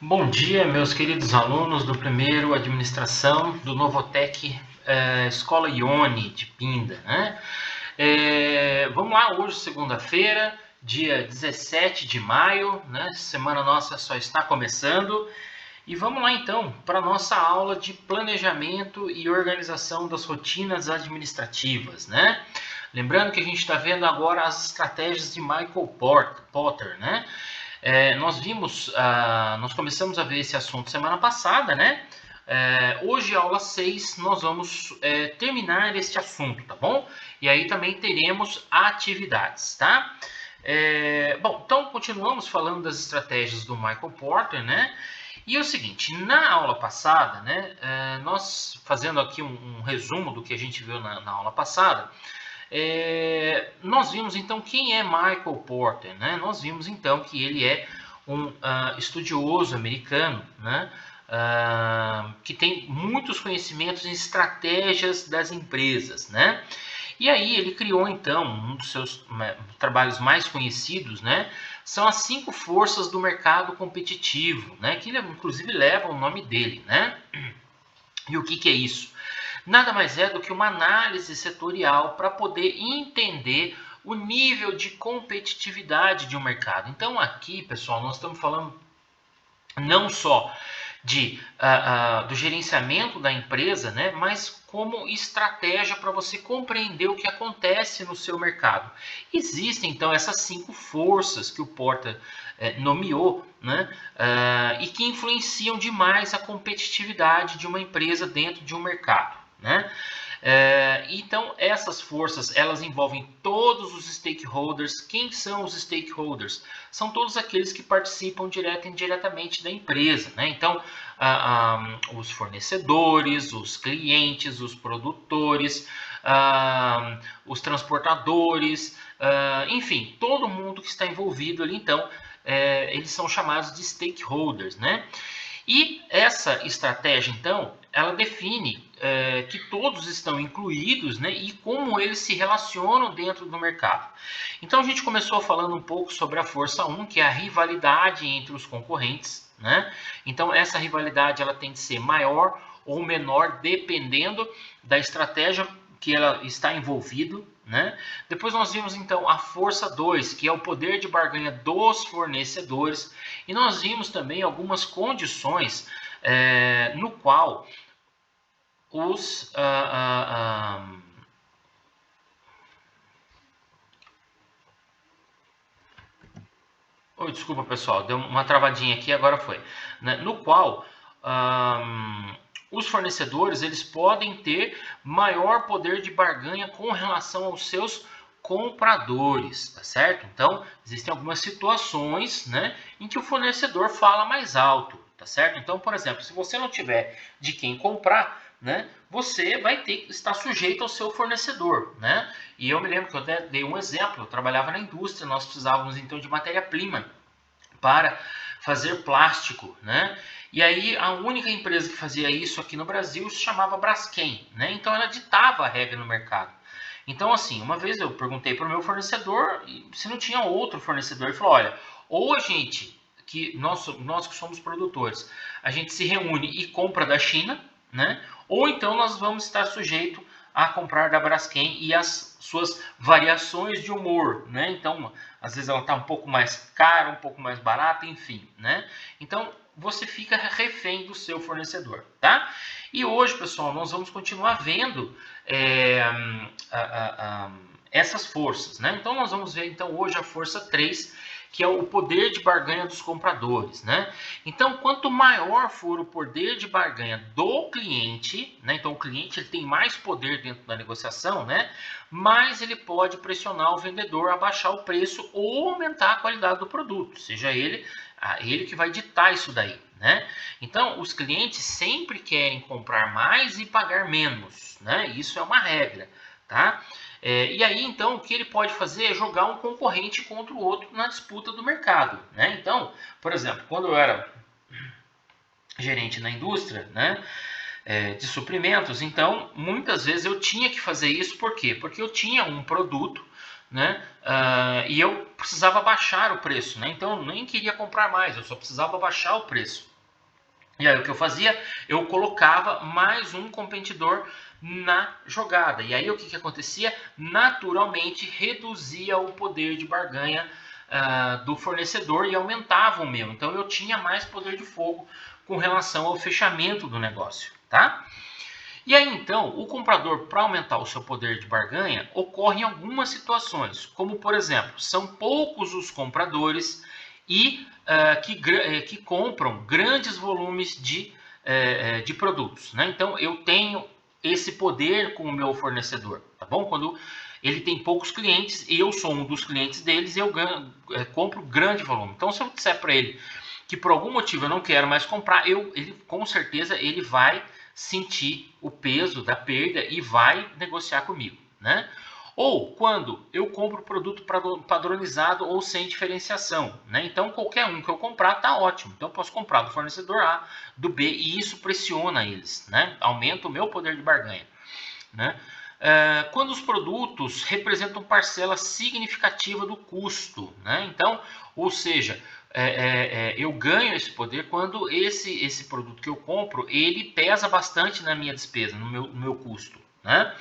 Bom dia, meus queridos alunos do primeiro Administração do Novotec Escola Ione de Pinda, né? Vamos lá, hoje, segunda-feira, dia 17 de maio, né? Semana nossa só está começando. E vamos lá, então, para a nossa aula de planejamento e organização das rotinas administrativas, né? Lembrando que a gente está vendo agora as estratégias de Michael Porter, né? Nós começamos a ver esse assunto semana passada, né? Hoje, aula 6, nós vamos terminar este assunto, tá bom? E aí também teremos atividades, tá? Bom, então continuamos falando das estratégias do Michael Porter, né? E é o seguinte, na aula passada, né, nós fazendo aqui um resumo do que a gente viu na aula passada, nós vimos então quem é Michael Porter, né? Nós vimos então que ele é um estudioso americano, né? Que tem muitos conhecimentos em estratégias das empresas, né? E aí ele criou então um dos seus trabalhos mais conhecidos, né? São as 5 forças do mercado competitivo, né? Que inclusive leva o nome dele, né? E o que é isso? Nada mais é do que uma análise setorial para poder entender o nível de competitividade de um mercado. Então aqui, pessoal, nós estamos falando não só do gerenciamento da empresa, né, mas como estratégia para você compreender o que acontece no seu mercado. Existem, então, essas 5 forças que o Porter nomeou, né, e que influenciam demais a competitividade de uma empresa dentro de um mercado, né? Então, essas forças, elas envolvem todos os stakeholders. Quem são os stakeholders? São todos aqueles que participam direta e indiretamente da empresa, né? Então, os fornecedores, os clientes, os produtores, os transportadores, enfim, todo mundo que está envolvido ali, então, eles são chamados de stakeholders, né? E essa estratégia, então, ela define que todos estão incluídos, né, e como eles se relacionam dentro do mercado. Então a gente começou falando um pouco sobre a força 1, que é a rivalidade entre os concorrentes, né? Então essa rivalidade ela tem de ser maior ou menor dependendo da estratégia que ela está envolvido, né? Depois nós vimos então a força 2, que é o poder de barganha dos fornecedores, e nós vimos também algumas condições no qual os oh, desculpa, pessoal, deu uma travadinha aqui, agora foi, né? No qual os fornecedores eles podem ter maior poder de barganha com relação aos seus compradores, tá certo? Então, existem algumas situações, né, em que o fornecedor fala mais alto, tá certo? Então, por exemplo, se você não tiver de quem comprar, né, você vai ter que estar sujeito ao seu fornecedor, né? E eu me lembro que eu até dei um exemplo, eu trabalhava na indústria, nós precisávamos então de matéria-prima para fazer plástico, né? E aí a única empresa que fazia isso aqui no Brasil se chamava Braskem, né? Então ela ditava a regra no mercado. Então assim, uma vez eu perguntei para o meu fornecedor se não tinha outro fornecedor. Ele falou, olha, ou a gente, que nós que somos produtores, a gente se reúne e compra da China, né? Ou então nós vamos estar sujeito a comprar da Braskem e as suas variações de humor, né? Então, às vezes ela está um pouco mais cara, um pouco mais barata, enfim, né? Então, você fica refém do seu fornecedor, tá? E hoje, pessoal, nós vamos continuar vendo essas forças, né? Então, nós vamos ver, então, hoje a força 3, que é o poder de barganha dos compradores, né? Então, quanto maior for o poder de barganha do cliente, né? Então o cliente ele tem mais poder dentro da negociação, né? Mais ele pode pressionar o vendedor a baixar o preço ou aumentar a qualidade do produto, seja ele que vai ditar isso daí, né? Então, os clientes sempre querem comprar mais e pagar menos, né? Isso é uma regra, tá? E aí, então, o que ele pode fazer é jogar um concorrente contra o outro na disputa do mercado, né? Então, por exemplo, quando eu era gerente na indústria, né, de suprimentos, então, muitas vezes eu tinha que fazer isso, por quê? Porque eu tinha um produto, né, e eu precisava baixar o preço, né? Então, eu nem queria comprar mais, eu só precisava baixar o preço, E aí o que eu fazia? Eu colocava mais um competidor na jogada. E aí o que acontecia? Naturalmente reduzia o poder de barganha do fornecedor e aumentava o meu. Então eu tinha mais poder de fogo com relação ao fechamento do negócio, tá? E aí então, o comprador, para aumentar o seu poder de barganha, ocorre em algumas situações, como por exemplo, são poucos os compradores e que compram grandes volumes de produtos, né? Então eu tenho esse poder com o meu fornecedor, tá bom? Quando ele tem poucos clientes e eu sou um dos clientes deles, eu compro grande volume. Então se eu disser para ele que por algum motivo eu não quero mais comprar, ele com certeza ele vai sentir o peso da perda e vai negociar comigo, né? Ou quando eu compro produto padronizado ou sem diferenciação, né? Então qualquer um que eu comprar tá ótimo. Então eu posso comprar do fornecedor A, do B e isso pressiona eles, né? Aumenta o meu poder de barganha, né? Quando os produtos representam parcela significativa do custo, né? Então, ou seja, eu ganho esse poder quando esse produto que eu compro, ele pesa bastante na minha despesa, no meu custo, né?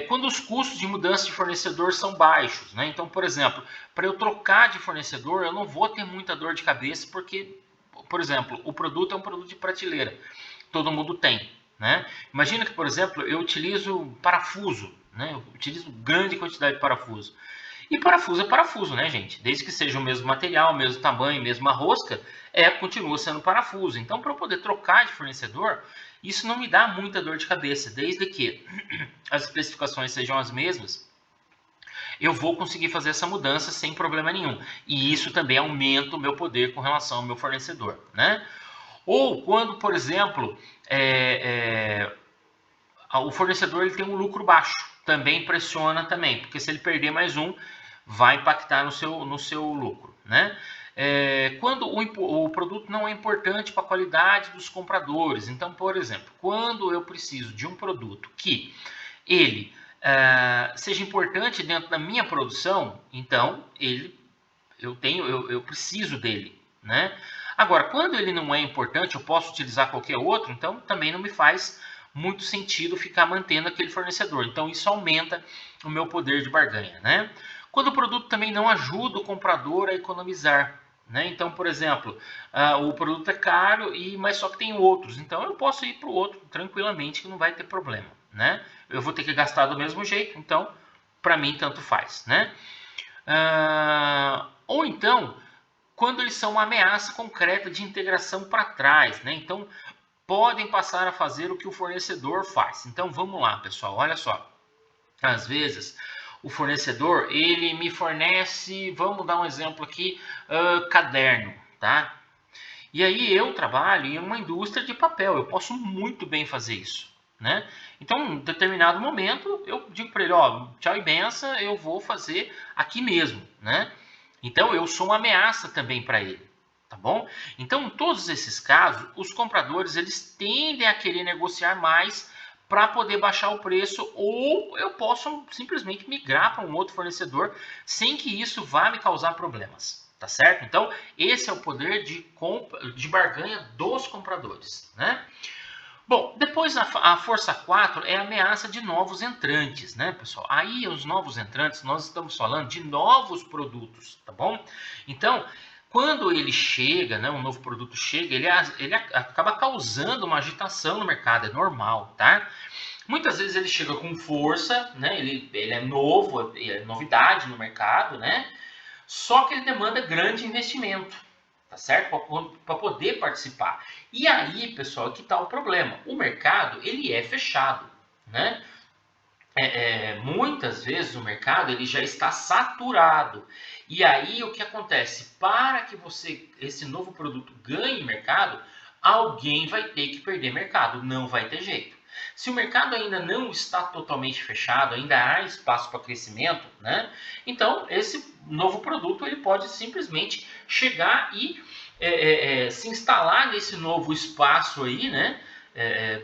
Quando os custos de mudança de fornecedor são baixos, né? Então, por exemplo, para eu trocar de fornecedor, eu não vou ter muita dor de cabeça, porque, por exemplo, o produto é um produto de prateleira, todo mundo tem, né? Imagina que, por exemplo, eu utilizo parafuso, né? Eu utilizo grande quantidade de parafuso. E parafuso é parafuso, né, gente? Desde que seja o mesmo material, o mesmo tamanho, mesma rosca, continua sendo parafuso. Então, para eu poder trocar de fornecedor, isso não me dá muita dor de cabeça, desde que as especificações sejam as mesmas, eu vou conseguir fazer essa mudança sem problema nenhum. E isso também aumenta o meu poder com relação ao meu fornecedor, né? Ou quando, por exemplo, o fornecedor ele tem um lucro baixo, também pressiona também, porque se ele perder mais um, vai impactar no seu lucro, né? Quando o produto não é importante para a qualidade dos compradores. Então, por exemplo, quando eu preciso de um produto que ele seja importante dentro da minha produção, então eu preciso dele, né? Agora, quando ele não é importante, eu posso utilizar qualquer outro, então também não me faz muito sentido ficar mantendo aquele fornecedor. Então isso aumenta o meu poder de barganha, né? Quando o produto também não ajuda o comprador a economizar, né? Então, por exemplo, o produto é caro, mas só que tem outros. Então eu posso ir para o outro tranquilamente que não vai ter problema, né? Eu vou ter que gastar do mesmo jeito, então para mim tanto faz, né? Ou então, quando eles são uma ameaça concreta de integração para trás, né? Então, podem passar a fazer o que o fornecedor faz. Então, vamos lá, pessoal, olha só. Às vezes, o fornecedor, ele me fornece, vamos dar um exemplo aqui, caderno, tá? E aí eu trabalho em uma indústria de papel, eu posso muito bem fazer isso, né? Então, em determinado momento, eu digo para ele, ó, tchau e benção, eu vou fazer aqui mesmo, né? Então, eu sou uma ameaça também para ele, tá bom? Então, em todos esses casos, os compradores, eles tendem a querer negociar mais para poder baixar o preço, ou eu posso simplesmente migrar para um outro fornecedor sem que isso vá me causar problemas. Tá certo? Então, esse é o poder de barganha dos compradores, né? Bom, depois a força 4 é a ameaça de novos entrantes, né, pessoal? Aí, os novos entrantes, nós estamos falando de novos produtos, tá bom? Então, quando ele chega, né, um novo produto chega, ele acaba causando uma agitação no mercado, é normal, tá? Muitas vezes ele chega com força, né? Ele é novo, é novidade no mercado, né? Só que ele demanda grande investimento, tá certo? Para poder participar. E aí, pessoal, que está o problema? O mercado ele é fechado, né? Muitas vezes o mercado ele já está saturado. E aí o que acontece? Para que esse novo produto ganhe mercado, alguém vai ter que perder mercado, não vai ter jeito. Se o mercado ainda não está totalmente fechado, ainda há espaço para crescimento, né? Então esse novo produto ele pode simplesmente chegar e se instalar nesse novo espaço aí, né?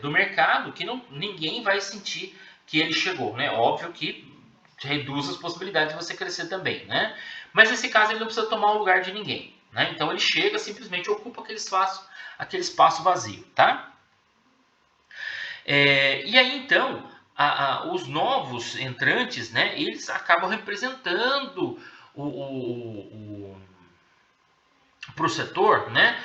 Do mercado que ninguém vai sentir que ele chegou, né? Óbvio que reduz as possibilidades de você crescer também, né? Mas nesse caso ele não precisa tomar o lugar de ninguém, né? Então ele chega, simplesmente ocupa aquele espaço vazio, tá? E aí então os novos entrantes, né, eles acabam representando para o setor, né,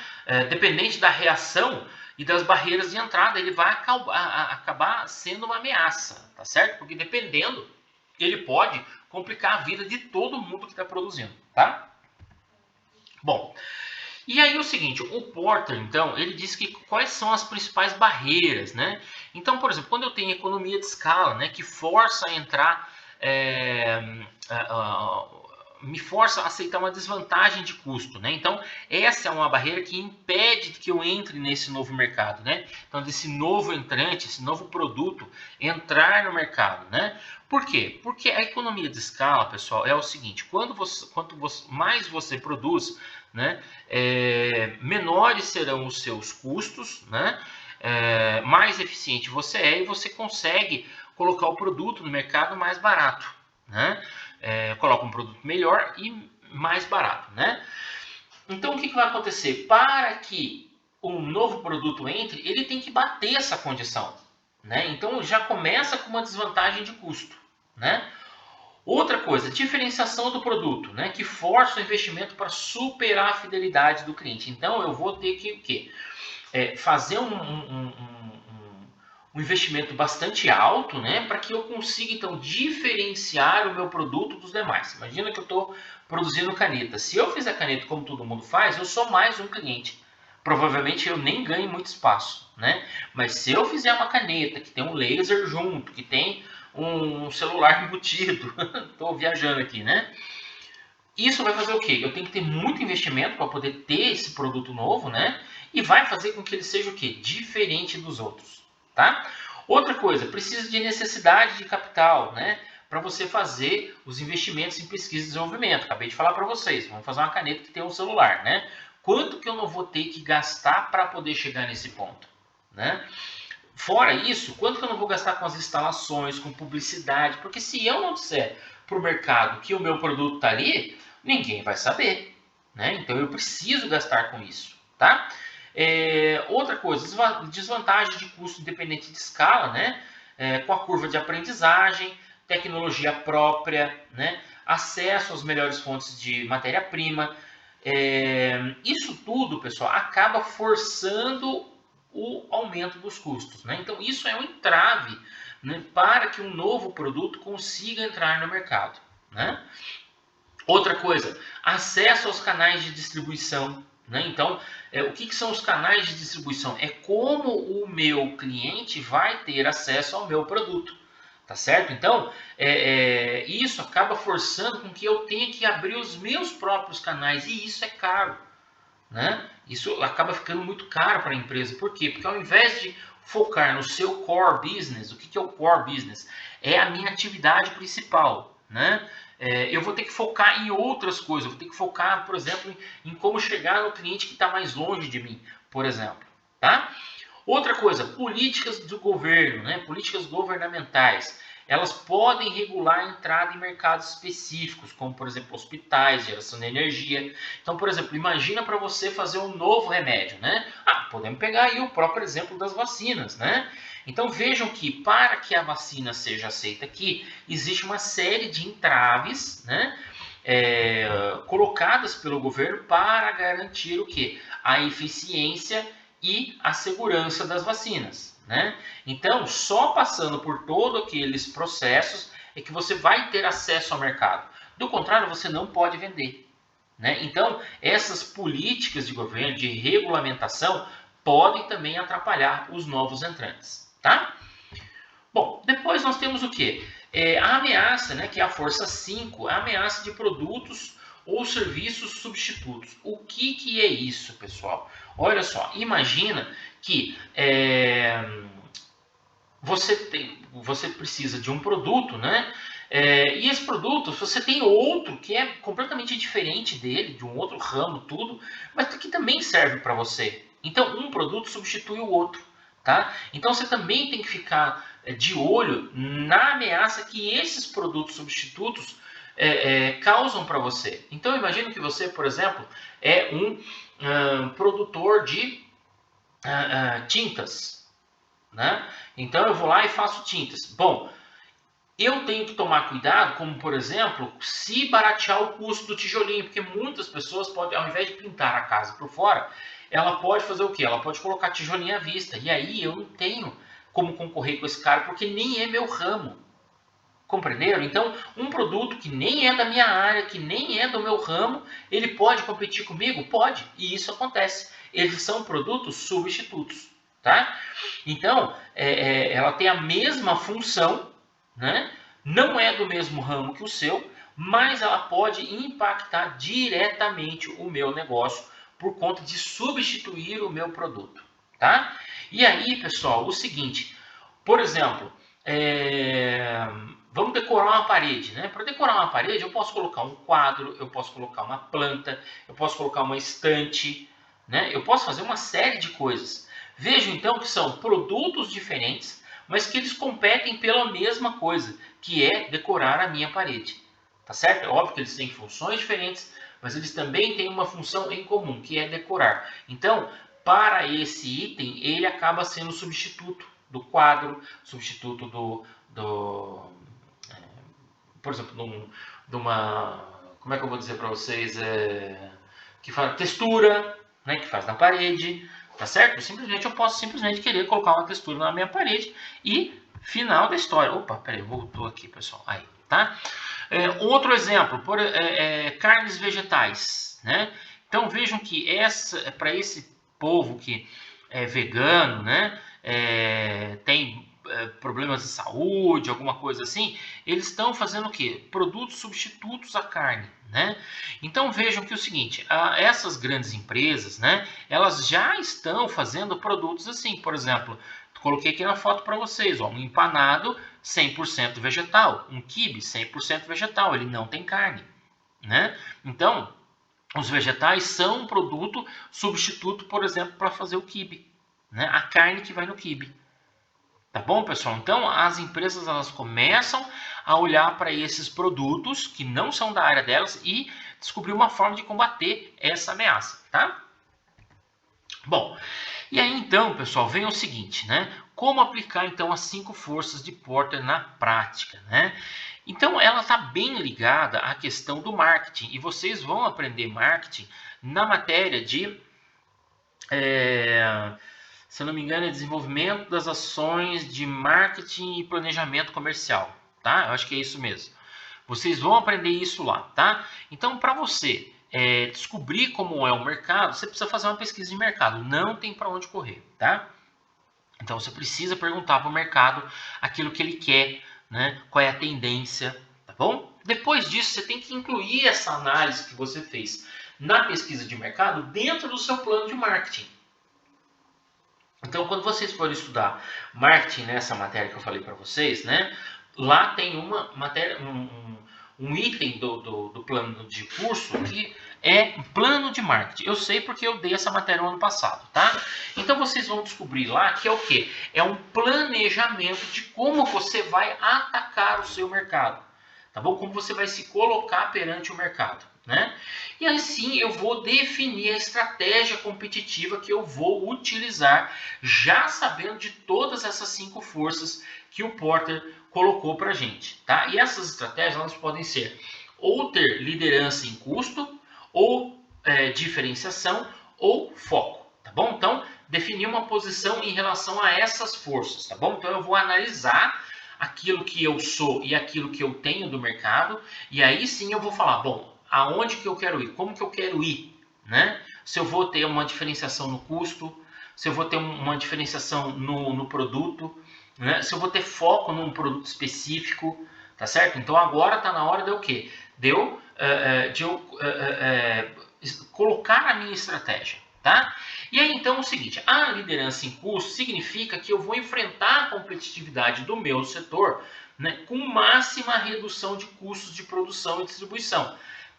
dependente da reação e das barreiras de entrada, ele vai acabar sendo uma ameaça, tá certo? Porque dependendo, ele pode complicar a vida de todo mundo que está produzindo, tá? Bom, e aí o seguinte, o Porter, então, ele diz que quais são as principais barreiras, né? Então, por exemplo, quando eu tenho economia de escala, né, que força a entrar, me força a aceitar uma desvantagem de custo, né? Então, essa é uma barreira que impede que eu entre nesse novo mercado, né? Então, desse novo entrante, esse novo produto entrar no mercado, né? Por quê? Porque a economia de escala, pessoal, é o seguinte, quanto mais você produz, né, menores serão os seus custos, né? Mais eficiente você é e você consegue colocar o produto no mercado mais barato, né? Coloca um produto melhor e mais barato, né? Então o que vai acontecer? Para que um novo produto entre, ele tem que bater essa condição, né? Então já começa com uma desvantagem de custo, né? Outra coisa, diferenciação do produto, né? Que força o investimento para superar a fidelidade do cliente. Então eu vou ter que o quê? Fazer um investimento bastante alto, né, para que eu consiga então diferenciar o meu produto dos demais. Imagina que eu estou produzindo caneta. Se eu fizer caneta como todo mundo faz, eu sou mais um cliente. Provavelmente eu nem ganho muito espaço, né? Mas se eu fizer uma caneta que tem um laser junto, que tem um celular embutido, estou viajando aqui, né? Isso vai fazer o quê? Eu tenho que ter muito investimento para poder ter esse produto novo, né? E vai fazer com que ele seja o quê? Diferente dos outros, tá? Outra coisa, precisa de necessidade de capital, né? Para você fazer os investimentos em pesquisa e desenvolvimento. Acabei de falar para vocês, vamos fazer uma caneta que tem um celular, né? Quanto que eu não vou ter que gastar para poder chegar nesse ponto, né? Fora isso, quanto que eu não vou gastar com as instalações, com publicidade? Porque se eu não disser para o mercado que o meu produto está ali, ninguém vai saber, né? Então eu preciso gastar com isso, tá? Outra coisa, desvantagem de custo independente de escala, né? Com a curva de aprendizagem, tecnologia própria, né? Acesso às melhores fontes de matéria-prima. Isso tudo, pessoal, acaba forçando o aumento dos custos, né? Então isso é um entrave, né, para que um novo produto consiga entrar no mercado, né? Outra coisa, acesso aos canais de distribuição, né? Então, o que são os canais de distribuição? É como o meu cliente vai ter acesso ao meu produto, tá certo? Então, isso acaba forçando com que eu tenha que abrir os meus próprios canais e isso é caro, né? Isso acaba ficando muito caro para a empresa. Por quê? Porque ao invés de focar no seu core business, o que é o core business? É a minha atividade principal, né? Eu vou ter que focar em outras coisas. Eu vou ter que focar, por exemplo, em como chegar no cliente que está mais longe de mim, por exemplo, tá? Outra coisa, políticas do governo, né? Políticas governamentais. Elas podem regular a entrada em mercados específicos, como, por exemplo, hospitais, geração de energia. Então, por exemplo, imagina para você fazer um novo remédio, né? Podemos pegar aí o próprio exemplo das vacinas, né? Então, vejam que para que a vacina seja aceita aqui, existe uma série de entraves, né? Colocadas pelo governo para garantir o quê? A eficiência e a segurança das vacinas, né? Então, só passando por todos aqueles processos é que você vai ter acesso ao mercado. Do contrário, você não pode vender, né? Então, essas políticas de governo, de regulamentação, podem também atrapalhar os novos entrantes, tá? Bom, depois nós temos o quê? A ameaça, né, que é a força 5, a ameaça de produtos ou serviços substitutos. O que é isso, pessoal? Olha só, imagina que você precisa de um produto, né? E esse produto, você tem outro que é completamente diferente dele, de um outro ramo, tudo, mas que também serve para você. Então, um produto substitui o outro, tá? Então, você também tem que ficar de olho na ameaça que esses produtos substitutos causam para você. Então, imagine que você, por exemplo, é um produtor de tintas, né? Então, eu vou lá e faço tintas. Bom, eu tenho que tomar cuidado, como por exemplo, se baratear o custo do tijolinho, porque muitas pessoas podem, ao invés de pintar a casa por fora, ela pode fazer o quê? Ela pode colocar tijolinho à vista. E aí eu não tenho como concorrer com esse cara, porque nem é meu ramo. Compreenderam? Então, um produto que nem é da minha área, que nem é do meu ramo, ele pode competir comigo? Pode. E isso acontece. Eles são produtos substitutos. Tá? Então, ela tem a mesma função, né? Não é do mesmo ramo que o seu, mas ela pode impactar diretamente o meu negócio por conta de substituir o meu produto. Tá? E aí, pessoal, o seguinte, por exemplo, vamos decorar uma parede, né? Para decorar uma parede, eu posso colocar um quadro, eu posso colocar uma planta, eu posso colocar uma estante, né? Eu posso fazer uma série de coisas. Vejo então que são produtos diferentes, mas que eles competem pela mesma coisa, que é decorar a minha parede. Tá certo? É óbvio que eles têm funções diferentes, mas eles também têm uma função em comum, que é decorar. Então, para esse item, ele acaba sendo substituto do quadro, substituto por exemplo, de uma, como é que eu vou dizer para vocês, que faz textura, né, que faz na parede, tá certo? Simplesmente eu posso simplesmente querer colocar uma textura na minha parede e final da história. Opa, peraí, voltou aqui, pessoal. Aí, tá? Outro exemplo, carnes vegetais, né? Então vejam que para esse povo que é vegano, né, tem problemas de saúde, alguma coisa assim, eles estão fazendo o quê? Produtos substitutos à carne, né? Então vejam que é o seguinte, essas grandes empresas, né, elas já estão fazendo produtos assim, por exemplo, coloquei aqui na foto para vocês, ó, um empanado 100% vegetal, um quibe 100% vegetal, ele não tem carne, né? Então, os vegetais são um produto substituto, por exemplo, para fazer o quibe, né? A carne que vai no quibe. Tá bom, pessoal? Então, as empresas elas começam a olhar para esses produtos que não são da área delas e descobrir uma forma de combater essa ameaça, tá? Bom, e aí então, pessoal, vem o seguinte, né? Como aplicar então as 5 forças de Porter na prática, né? Então, ela está bem ligada à questão do marketing e vocês vão aprender marketing na matéria de, se eu não me engano, é desenvolvimento das ações de marketing e planejamento comercial, tá? Eu acho que é isso mesmo. Vocês vão aprender isso lá, tá? Então, para você descobrir como é o mercado, você precisa fazer uma pesquisa de mercado. Não tem para onde correr, tá? Então, você precisa perguntar para o mercado aquilo que ele quer, né? Qual é a tendência, tá bom? Depois disso, você tem que incluir essa análise que você fez na pesquisa de mercado dentro do seu plano de marketing. Então, quando vocês forem estudar marketing nessa matéria que eu falei para vocês, né? Lá tem uma matéria, um item do plano de curso que é plano de marketing. Eu sei porque eu dei essa matéria no ano passado, tá? Então vocês vão descobrir lá que é o quê? É um planejamento de como você vai atacar o seu mercado, tá bom? Como você vai se colocar perante o mercado, né? E assim eu vou definir a estratégia competitiva que eu vou utilizar, já sabendo de todas essas 5 forças que o Porter colocou para a gente, tá? E essas estratégias elas podem ser ou ter liderança em custo, ou diferenciação, ou foco, tá bom? Então, definir uma posição em relação a essas forças, tá bom? Então, eu vou analisar aquilo que eu sou e aquilo que eu tenho do mercado, e aí sim eu vou falar, bom, aonde que eu quero ir, como que eu quero ir, né? Se eu vou ter uma diferenciação no custo, se eu vou ter uma diferenciação no produto, né? Se eu vou ter foco num produto específico, tá certo? Então agora está na hora de eu quê? De eu colocar a minha estratégia, tá? E aí então é o seguinte, a liderança em custo significa que eu vou enfrentar a competitividade do meu setor, né, com máxima redução de custos de produção e distribuição,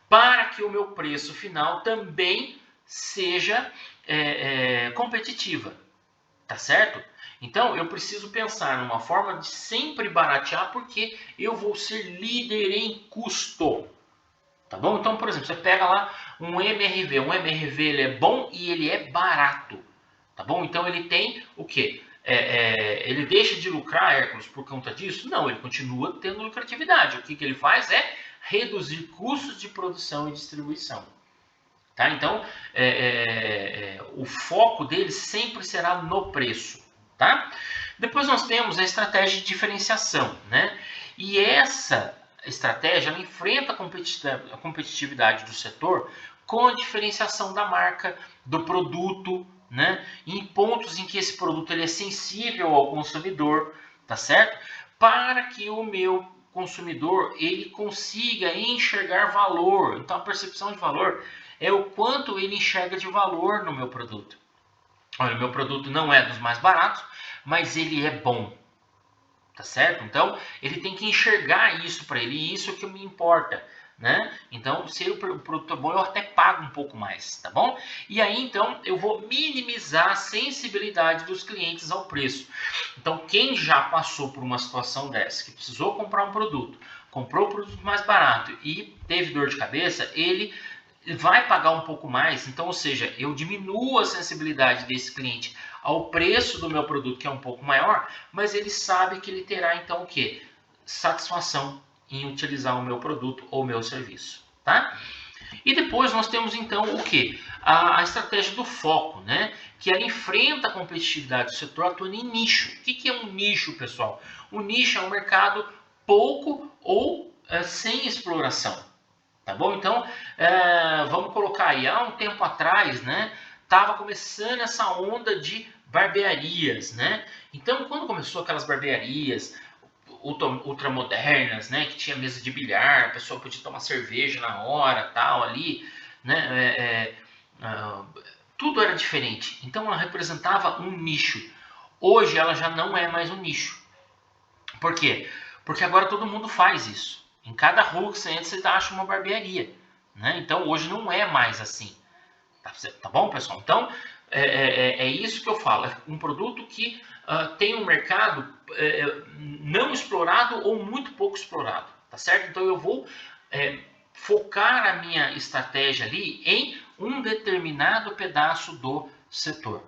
para que o meu preço final também seja competitiva, tá certo? Então, eu preciso pensar numa forma de sempre baratear, porque eu vou ser líder em custo. Tá bom? Então, por exemplo, você pega lá um MRV. Um MRV ele é bom e ele é barato. Tá bom? Então, ele tem o quê? Ele deixa de lucrar, Hércules, por conta disso? Não, ele continua tendo lucratividade. O que ele faz é reduzir custos de produção e distribuição. Tá? Então, o foco dele sempre será no preço. Tá? Depois nós temos a estratégia de diferenciação. Né? E essa estratégia ela enfrenta a competitividade do setor com a diferenciação da marca, do produto, né? Em pontos em que esse produto ele é sensível ao consumidor, tá certo? Para que o meu consumidor ele consiga enxergar valor. Então a percepção de valor é o quanto ele enxerga de valor no meu produto. Olha, o meu produto não é dos mais baratos, mas ele é bom. Tá certo? Então, ele tem que enxergar isso para ele, e isso é o que me importa. Né? Então, se o produto é bom, eu até pago um pouco mais, tá bom? E aí, então, eu vou minimizar a sensibilidade dos clientes ao preço. Então, quem já passou por uma situação dessa, que precisou comprar um produto, comprou o produto mais barato e teve dor de cabeça, ele vai pagar um pouco mais. Então, ou seja, eu diminuo a sensibilidade desse cliente ao preço do meu produto, que é um pouco maior, mas ele sabe que ele terá, então, o quê? Satisfação em utilizar o meu produto ou o meu serviço, tá? E depois nós temos, então, o quê? A estratégia do foco, né? Que ela enfrenta a competitividade do setor atuando em nicho. O que é um nicho, pessoal? O nicho é um mercado pouco ou sem exploração. Tá bom? Então, vamos colocar aí, há um tempo atrás, né? Tava começando essa onda de barbearias, né? Então, quando começou aquelas barbearias ultramodernas, né? Que tinha mesa de bilhar, a pessoa podia tomar cerveja na hora, tal, ali, né? Tudo era diferente. Então, ela representava um nicho. Hoje, ela já não é mais um nicho. Por quê? Porque agora todo mundo faz isso. Em cada rua que você entra, você acha uma barbearia. Né? Então, hoje não é mais assim. Tá bom, pessoal? Então, é isso que eu falo. É um produto que tem um mercado não explorado ou muito pouco explorado. Tá certo? Então, eu vou focar a minha estratégia ali em um determinado pedaço do setor.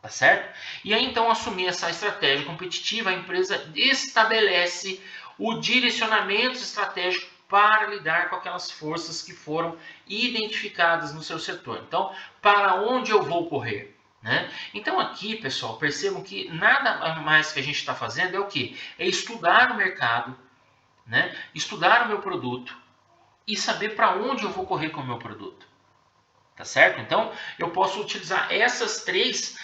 Tá certo? E aí, então, assumir essa estratégia competitiva, a empresa estabelece o direcionamento estratégico para lidar com aquelas forças que foram identificadas no seu setor. Então, para onde eu vou correr? Né? Então, aqui, pessoal, percebam que nada mais que a gente está fazendo é o quê? É estudar o mercado, né? Estudar o meu produto e saber para onde eu vou correr com o meu produto. Tá certo? Então, eu posso utilizar essas três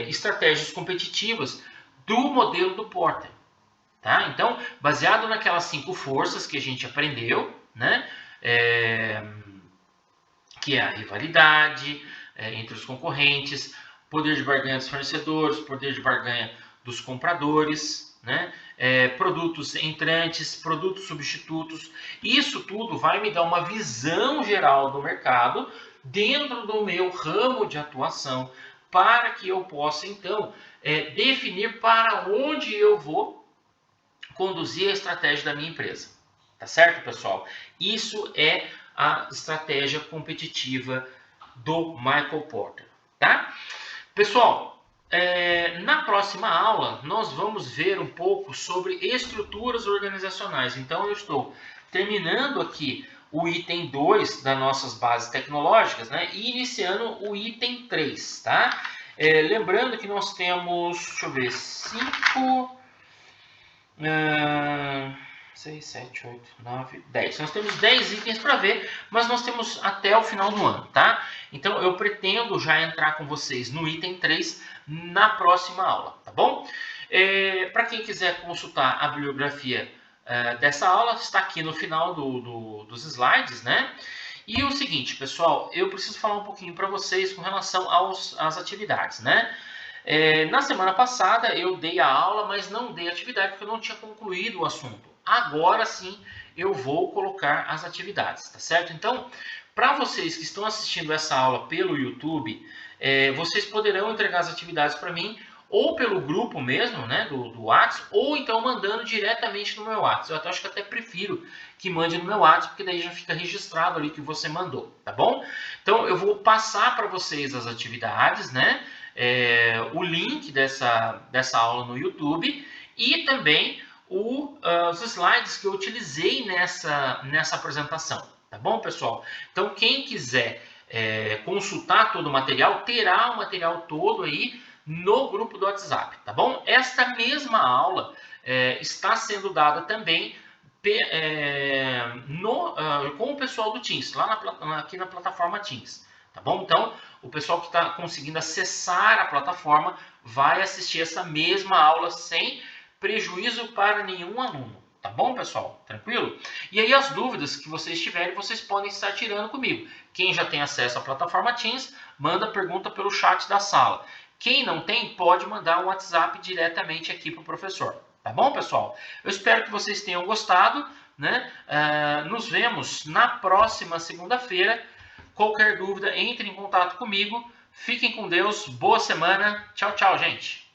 estratégias competitivas do modelo do Porter. Tá? Então, baseado naquelas 5 forças que a gente aprendeu, né? Que é a rivalidade entre os concorrentes, poder de barganha dos fornecedores, poder de barganha dos compradores, né? Produtos entrantes, produtos substitutos. Isso tudo vai me dar uma visão geral do mercado dentro do meu ramo de atuação, para que eu possa, então, definir para onde eu vou conduzir a estratégia da minha empresa. Tá certo, pessoal? Isso é a estratégia competitiva do Michael Porter. Tá? Pessoal, na próxima aula nós vamos ver um pouco sobre estruturas organizacionais. Então eu estou terminando aqui o item 2 das nossas bases tecnológicas, né? E iniciando o item 3, tá? Lembrando que nós temos, deixa eu ver, 6, 7, 8, 9, 10. Nós temos 10 itens para ver, mas nós temos até o final do ano, tá? Então eu pretendo já entrar com vocês no item 3 na próxima aula, tá bom? Para quem quiser consultar a bibliografia dessa aula, está aqui no final dos slides, né? E o seguinte, pessoal, eu preciso falar um pouquinho para vocês com relação às atividades, né? Na semana passada eu dei a aula, mas não dei atividade porque eu não tinha concluído o assunto. Agora sim eu vou colocar as atividades, tá certo? Então, para vocês que estão assistindo essa aula pelo YouTube, vocês poderão entregar as atividades para mim ou pelo grupo mesmo, né, do WhatsApp, ou então mandando diretamente no meu WhatsApp. Eu até acho que até prefiro que mande no meu WhatsApp, porque daí já fica registrado ali que você mandou, tá bom? Então eu vou passar para vocês as atividades, né, o link dessa aula no YouTube e também os slides que eu utilizei nessa apresentação, tá bom, pessoal? Então quem quiser consultar todo o material, terá o material todo aí no grupo do WhatsApp, tá bom? Esta mesma aula está sendo dada também com o pessoal do Teams, aqui na plataforma Teams, tá bom? Então, o pessoal que está conseguindo acessar a plataforma vai assistir essa mesma aula sem prejuízo para nenhum aluno, tá bom, pessoal? Tranquilo? E aí as dúvidas que vocês tiverem, vocês podem estar tirando comigo. Quem já tem acesso à plataforma Teams, manda pergunta pelo chat da sala. Quem não tem, pode mandar um WhatsApp diretamente aqui para o professor. Tá bom, pessoal? Eu espero que vocês tenham gostado, né? Nos vemos na próxima segunda-feira. Qualquer dúvida, entre em contato comigo. Fiquem com Deus. Boa semana. Tchau, tchau, gente.